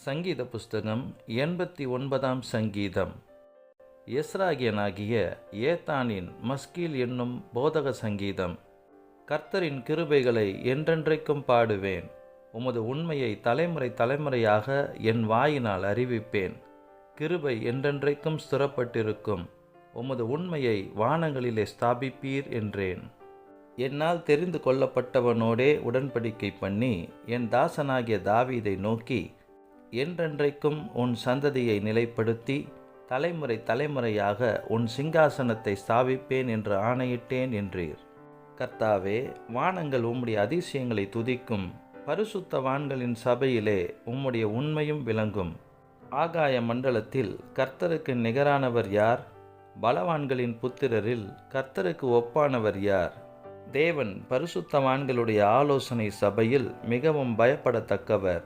சங்கீத புஸ்தகம் 89ஆம் சங்கீதம். எஸ்ராகியனாகிய ஏத்தானின் மஸ்கீல் என்னும் போதக சங்கீதம். கர்த்தரின் கிருபைகளை என்றென்றைக்கும் பாடுவேன். உமது உண்மையை தலைமுறை தலைமுறையாக என் வாயினால் அறிவிப்பேன். கிருபை என்றென்றைக்கும் ஸ்திரப்பட்டிருக்கும். உமது உண்மையை வானங்களிலே ஸ்தாபிப்பீர் என்றேன். என்னால் தெரிந்து கொள்ளப்பட்டவனோடே உடன்படிக்கை பண்ணி என் தாசனாகிய தாவீதை நோக்கி, என்றென்றைக்கும் உன் சந்ததியை நிலைப்படுத்தி தலைமுறை தலைமுறையாக உன் சிங்காசனத்தை ஸ்தாபிப்பேன் என்று ஆணையிட்டேன் என்றீர். கர்த்தாவே, வானங்கள் உம்முடைய அதிசயங்களை துதிக்கும். பரிசுத்தவான்களின் சபையிலே உம்முடைய உண்மையும் விளங்கும். ஆகாய மண்டலத்தில் கர்த்தருக்கு நிகரானவர் யார்? பலவான்களின் புத்திரரில் கர்த்தருக்கு ஒப்பானவர் யார்? தேவன் பரிசுத்தவான்களுடைய ஆலோசனை சபையில் மிகவும் பயப்படத்தக்கவர்.